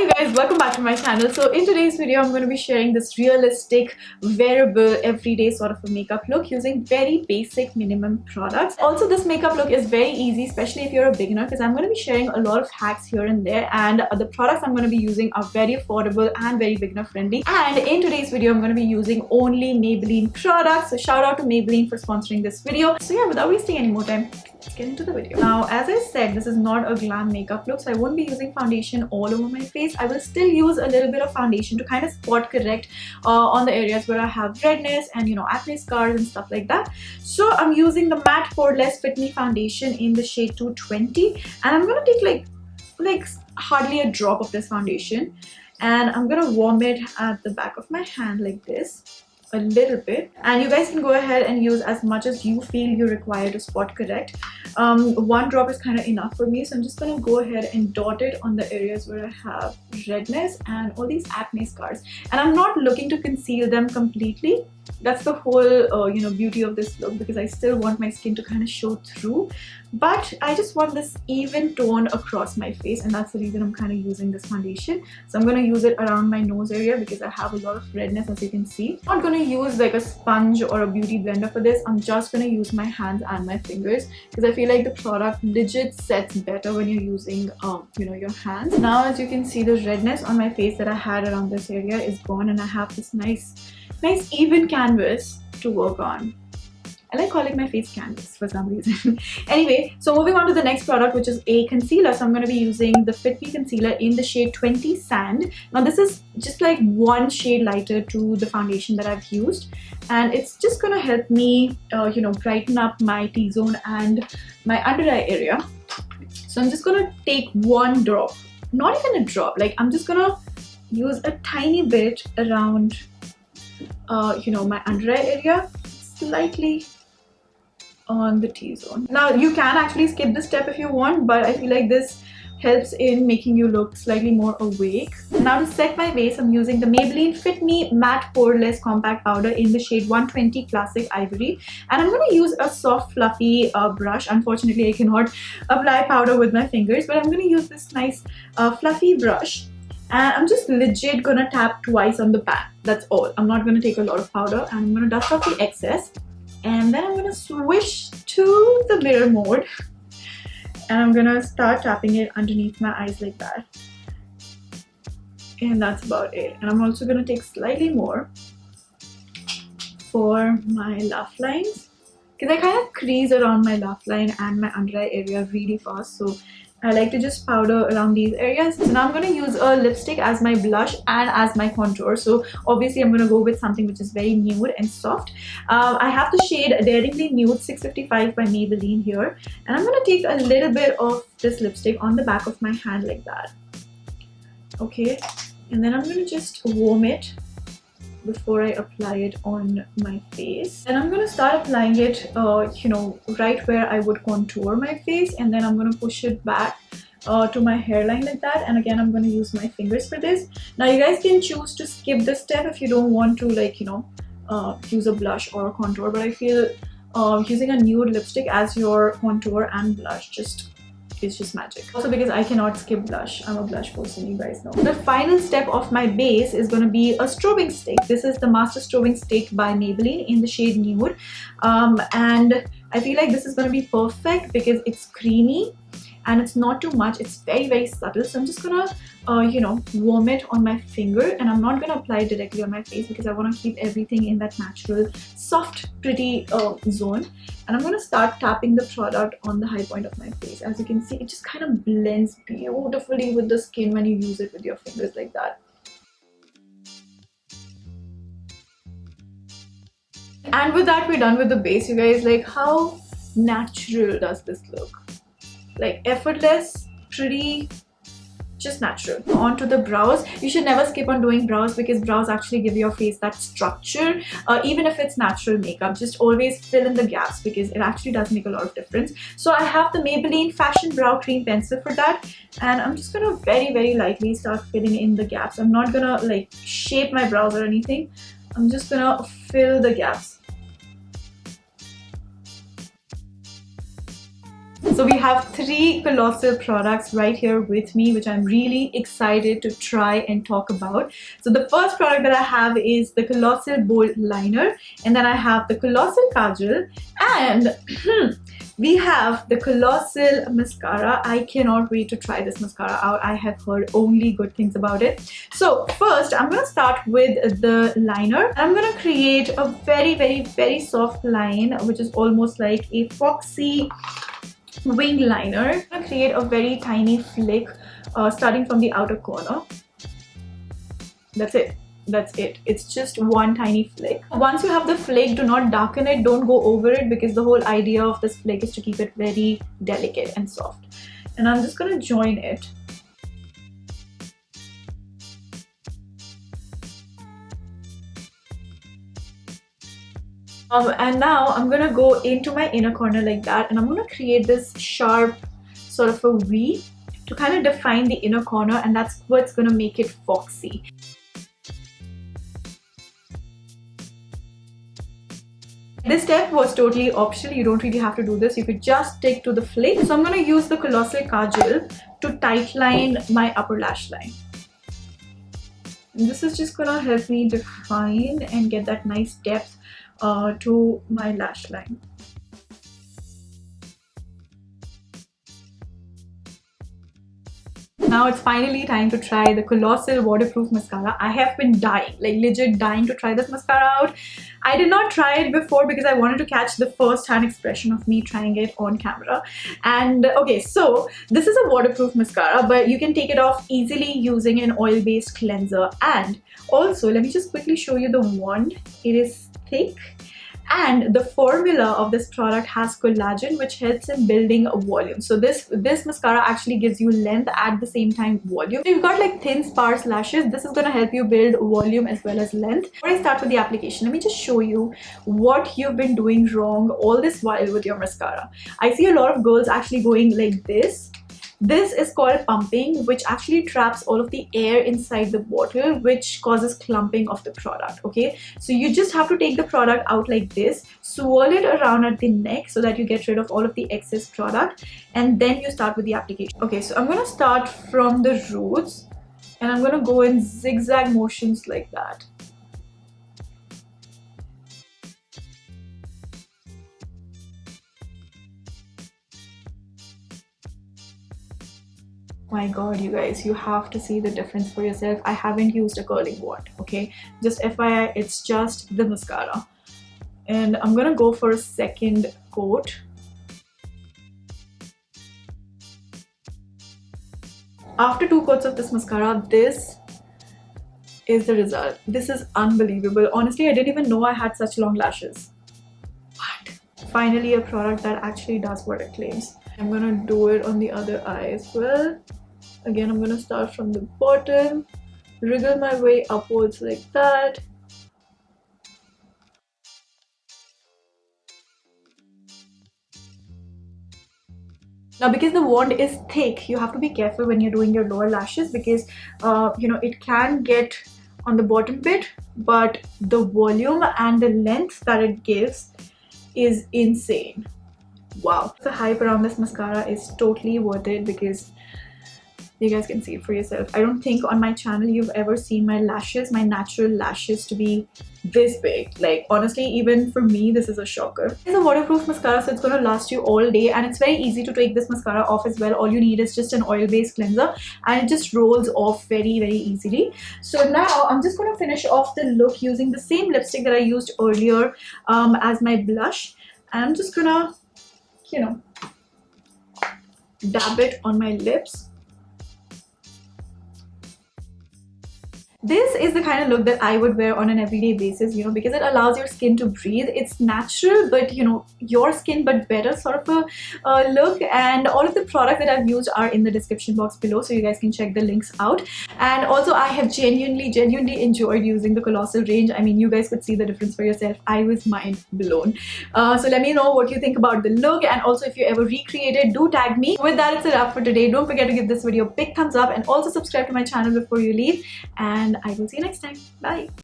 Hi you guys, welcome back to my channel. So in today's video I'm going to be sharing this realistic wearable everyday sort of a makeup look using very basic minimum products. Also this makeup look is very easy, especially if you're a beginner, because I'm going to be sharing a lot of hacks here and there, and the products I'm going to be using are very affordable and very beginner friendly. And in today's video I'm going to be using only Maybelline products, so shout out to Maybelline for sponsoring this video. So yeah, without wasting any more time, let's get into the video. Now, as I said, this is not a glam makeup look, so I won't be using foundation all over my face. I will still use a little bit of foundation to kind of spot correct on the areas where I have redness and acne scars and stuff like that. So I'm using the matte PORELESS Fit Me foundation in the shade 220, and I'm gonna take like hardly a drop of this foundation, and I'm gonna warm it at the back of my hand like this a little bit, and you guys can go ahead and use as much as you feel you require to spot correct. One drop is kind of enough for me, so I'm just gonna go ahead and dot it on the areas where I have redness and all these acne scars, and I'm not looking to conceal them completely. That's the whole beauty of this look, because I still want my skin to kind of show through, but I just want this even tone across my face, and that's the reason I'm kind of using this foundation. So I'm going to use it around my nose area because I have a lot of redness, as you can see. I'm not going to use like a sponge or a beauty blender for this. I'm just going to use my hands and my fingers because I feel like the product legit sets better when you're using your hands. Now, as you can see, the redness on my face that I had around this area is gone, and I have this nice even canvas to work on. I like calling my face canvas for some reason. Anyway, so moving on to the next product, which is a concealer. So I'm going to be using the Fit Me concealer in the shade 20 Sand. Now this is just like one shade lighter to the foundation that I've used, and it's just going to help me brighten up my T-zone and my under eye area. So I'm just going to take one drop, not even a drop, like I'm just going to use a tiny bit around my under eye area, slightly on the T-zone. Now you can actually skip this step if you want, but I feel like this helps in making you look slightly more awake. Now to set my base, I'm using the Maybelline Fit Me Matte Poreless Compact Powder in the shade 120 Classic Ivory, and I'm going to use a soft fluffy brush. Unfortunately I cannot apply powder with my fingers, but I'm going to use this nice fluffy brush, and I'm just legit gonna tap twice on the pan. That's all. I'm not gonna take a lot of powder, and I'm gonna dust off the excess, and then I'm gonna switch to the mirror mode, and I'm gonna start tapping it underneath my eyes like that, and that's about it. And I'm also gonna take slightly more for my laugh lines, because I kind of crease around my laugh line and my under eye area really fast, so I like to just powder around these areas. So now I'm going to use a lipstick as my blush and as my contour. So obviously I'm going to go with something which is very nude and soft. I have the shade Daringly Nude 655 by Maybelline here, and I'm going to take a little bit of this lipstick on the back of my hand like that. Okay, and then I'm going to just warm it before I apply it on my face, and I'm going to start applying it right where I would contour my face, and then I'm going to push it back to my hairline like that. And again, I'm going to use my fingers for this. Now you guys can choose to skip this step if you don't want to use a blush or a contour, but I feel using a nude lipstick as your contour and blush it's just magic. Also because I cannot skip blush. I'm a blush person, you guys know. The final step of my base is going to be a strobing stick. This is the Master Strobing stick by Maybelline in the shade Nude. And I feel like this is going to be perfect because it's creamy and it's not too much. It's very subtle. So I'm just gonna warm it on my finger, and I'm not gonna apply it directly on my face because I want to keep everything in that natural soft pretty zone. And I'm gonna start tapping the product on the high point of my face. As you can see, it just kind of blends beautifully with the skin when you use it with your fingers like that. And with that, we're done with the base, you guys. Like, how natural does this look? Like effortless, pretty, just natural. On to the brows. You should never skip on doing brows because brows actually give your face that structure. Even if it's natural makeup, just always fill in the gaps because it actually does make a lot of difference. So I have the Maybelline Fashion Brow Cream Pencil for that, and I'm just gonna very lightly start filling in the gaps. I'm not gonna like shape my brows or anything. I'm just gonna fill the gaps. So we have 3 Colossal products right here with me, which I'm really excited to try and talk about. So the first product that I have is the Colossal Bold Liner, and then I have the Colossal Kajal, and we have the Colossal Mascara. I cannot wait to try this mascara out. I have heard only good things about it. So first, I'm going to start with the liner. I'm going to create a very soft line, which is almost like a foxy wing liner. I'm going to create a very tiny flick starting from the outer corner. That's it. That's it. It's just one tiny flick. Once you have the flick, do not darken it, don't go over it, because the whole idea of this flick is to keep it very delicate and soft. And I'm just gonna join it. And now I'm gonna go into my inner corner like that, and I'm gonna create this sharp sort of a V to kind of define the inner corner, and that's what's gonna make it foxy. This step was totally optional. You don't really have to do this. You could just stick to the flick. So I'm going to use the Colossal Kajal to tightline my upper lash line. And this is just going to help me define and get that nice depth to my lash line. Now it's finally time to try the Colossal Waterproof Mascara. I have been dying, like legit dying to try this mascara out. I did not try it before because I wanted to catch the first-hand expression of me trying it on camera. And okay, so this is a waterproof mascara, but you can take it off easily using an oil-based cleanser. And also, let me just quickly show you the wand. It is thick. And the formula of this product has collagen, which helps in building a volume. So this mascara actually gives you length at the same time volume. If you've got like thin sparse lashes, this is going to help you build volume as well as length. Before I start with the application, let me just show you what you've been doing wrong all this while with your mascara. I see a lot of girls actually going like this. This is called pumping, which actually traps all of the air inside the bottle, which causes clumping of the product. Okay, so you just have to take the product out like this, swirl it around at the neck so that you get rid of all of the excess product, and then you start with the application. Okay, so I'm going to start from the roots, and I'm going to go in zigzag motions like that. My god, you guys, you have to see the difference for yourself. I haven't used a curling wand, okay? Just FYI, it's just the mascara. And I'm gonna go for a second coat. After 2 coats of this mascara, this is the result. This is unbelievable. Honestly, I didn't even know I had such long lashes. What? Finally, a product that actually does what it claims. I'm gonna do it on the other eye as well. Again, I'm gonna start from the bottom, wriggle my way upwards like that. Now, because the wand is thick, you have to be careful when you're doing your lower lashes, because you know, it can get on the bottom bit, but the volume and the length that it gives is insane. Wow, the hype around this mascara is totally worth it, because you guys can see it for yourself. I don't think on my channel you've ever seen my lashes, my natural lashes, to be this big. Like, honestly, even for me, this is a shocker. It's a waterproof mascara, so it's going to last you all day, and it's very easy to take this mascara off as well. All you need is just an oil-based cleanser, and it just rolls off very easily. So now I'm just going to finish off the look using the same lipstick that I used earlier as my blush. And I'm just gonna, you know, dab it on my lips. This is the kind of look that I would wear on an everyday basis, you know, because it allows your skin to breathe. It's natural, but you know, your skin but better sort of a look. And all of the products that I've used are in the description box below, so you guys can check the links out. And also, I have genuinely enjoyed using the Colossal range. I mean, you guys could see the difference for yourself. I was mind blown. So let me know what you think about the look, and also if you ever recreate it, do tag me. With that, it's a wrap for today. Don't forget to give this video a big thumbs up, and also subscribe to my channel before you leave. And I will see you next time. Bye.